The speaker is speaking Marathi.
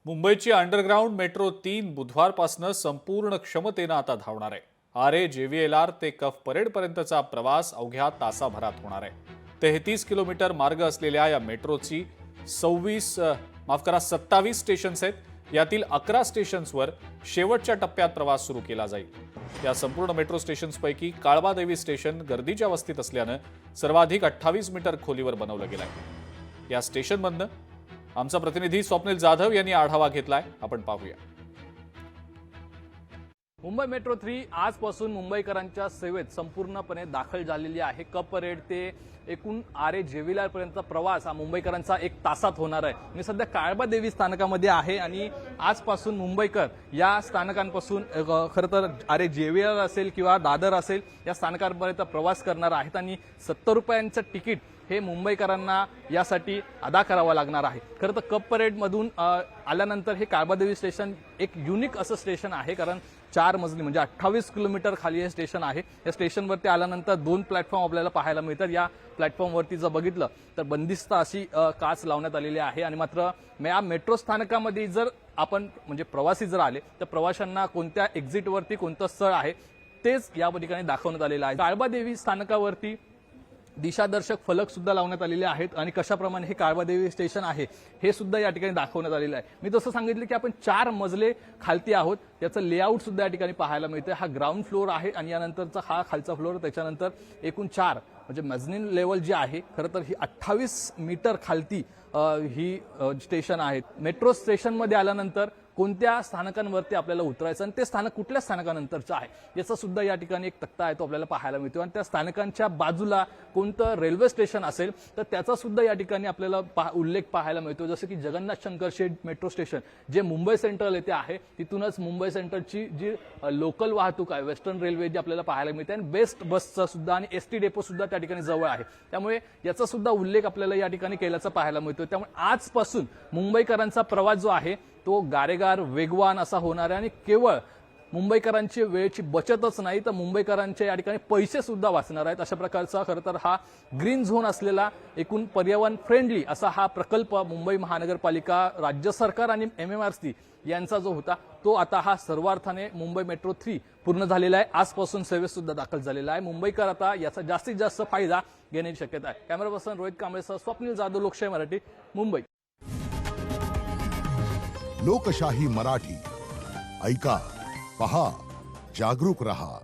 मुंबईची अंडरग्राऊंड मेट्रो 3 बुधवारपासून संपूर्ण क्षमतेनं आता धावणार आहे। आरे जेव्हीएलआर ते कफ परेड पर्यंतचा प्रवास अवघ्या तासाभरात होणार आहे। 33 किलोमीटर मार्ग असलेल्या या मेट्रोची 27 स्टेशन्स आहेत। यातील 11 स्टेशन्सवर शेवटच्या टप्प्यात प्रवास सुरू केला जाईल। या संपूर्ण मेट्रो स्टेशन्सपैकी काळबादेवी स्टेशन गर्दीच्या वस्तीत असल्यानं सर्वाधिक 28 मीटर खोलीवर बनवलं गेलंय। या स्टेशनमधनं आमचा प्रतिनिधी स्वप्नील जाधव यांनी आढावा घेतलाय, आपण पाहूया। मुंबई मेट्रो 3 आजपासून मुंबईकरांच्या सेवेत संपूर्णपणे दाखल झालेली आहे। कप परेड ते एकूण आरे जेव्हीएलआर पर्यंतचा प्रवास हा मुंबईकरांचा 1 तासात होणार आहे। मी सध्या काळबादेवी स्थानकामध्ये आहे आणि आजपासून मुंबईकर या स्थानकांपासून खरं तर आरे जेव्हीएलआर असेल किंवा दादर असेल या स्थानकांपर्यंत प्रवास करणार आहेत आणि 70 रुपयांचं तिकीट हे मुंबईकरांना यासाठी अदा करावा लागणार आहे। खरं तर कप परेडमधून आल्यानंतर हे काळबादेवी स्टेशन एक युनिक असं स्टेशन आहे, कारण 4 मजली म्हणजे 28 किलोमीटर खाली हे स्टेशन आहे। या स्टेशनवरती आल्यानंतर 2 प्लॅटफॉर्म आपल्याला पाहायला मिळतात। या प्लॅटफॉर्मवरती जर बघितलं तर बंदिस्त अशी काच लावण्यात आलेली आहे आणि मात्र या मेट्रो स्थानकामध्ये जर आपण म्हणजे प्रवासी जर आले तर प्रवाशांना कोणत्या एक्झिटवरती कोणतं स्थळ आहे तेच या ठिकाणी दाखवण्यात आलेलं आहे। काळबादेवी स्थानकावरती दिशादर्शक फलक सुद्धा लावण्यात आलेले आहेत आणि कशाप्रमाणे हे काळबादेवी स्टेशन आहे हे सुद्धा या ठिकाणी दाखवण्यात आलेलं आहे। मी जसं सांगितलं की आपण 4 मजले खालती आहोत, त्याचं लेआउट सुद्धा या ठिकाणी पाहायला मिळतं। हा ग्राउंड फ्लोअर आहे आणि यानंतरचा हा खालचा फ्लोअर, त्याच्यानंतर एकूण 4 म्हणजे मेझनीन लेवल जी आहे खरं तर ही 28 मीटर खालती ही स्टेशन आहेत। मेट्रो स्टेशनमध्ये आल्यानंतर कोणत्या स्थानकांवरती आपल्याला उतरायचं आणि ते स्थानक कुठल्या स्थानकानंतरचं आहे याचा सुद्धा या ठिकाणी एक तक्ता आहे तो आपल्याला पाहायला मिळतो आणि त्या स्थानकांच्या बाजूला कोणतं रेल्वे स्टेशन असेल तर त्याचा सुद्धा या ठिकाणी आपल्याला उल्लेख पाहायला मिळतो। जसं की जगन्नाथ शंकर शेठ मेट्रो स्टेशन जे मुंबई सेंट्रल येथे आहे, तिथूनच मुंबई सेंट्रलची जी लोकल वाहतूक आहे वेस्टर्न रेल्वे जी आपल्याला पाहायला मिळते आणि बेस्ट बसचा सुद्धा आणि एसटी डेपो सुद्धा त्या ठिकाणी जवळ आहे, त्यामुळे याचा सुद्धा उल्लेख आपल्याला या ठिकाणी केल्याचा पाहायला मिळतो। त्यामुळे आजपासून मुंबईकरांचा प्रवास जो आहे तो गारेगार वेगवान असा होणार आहे आणि केवळ मुंबईकरांची वेळेची बचतच नाही तर मुंबईकरांचे या ठिकाणी पैसे सुद्धा वाचणार आहेत। अशा प्रकारचा खरं तर हा ग्रीन झोन असलेला एकूण पर्यावरण फ्रेंडली असा हा प्रकल्प मुंबई महानगरपालिका, राज्य सरकार आणि MMRC यांचा जो होता तो आता हा सर्वार्थाने मुंबई मेट्रो 3 पूर्ण झालेला आहे। आजपासून सेवेत सुद्धा दाखल झालेला आहे। मुंबईकर आता याचा जास्तीत जास्त फायदा घेण्याची शक्यता आहे। कॅमेरा पर्सन रोहित कांबळेसह स्वप्नील जाधव, लोकशाही मराठी, मुंबई। लोकशाही मराठी ऐका, पहा, जागरूक रहा।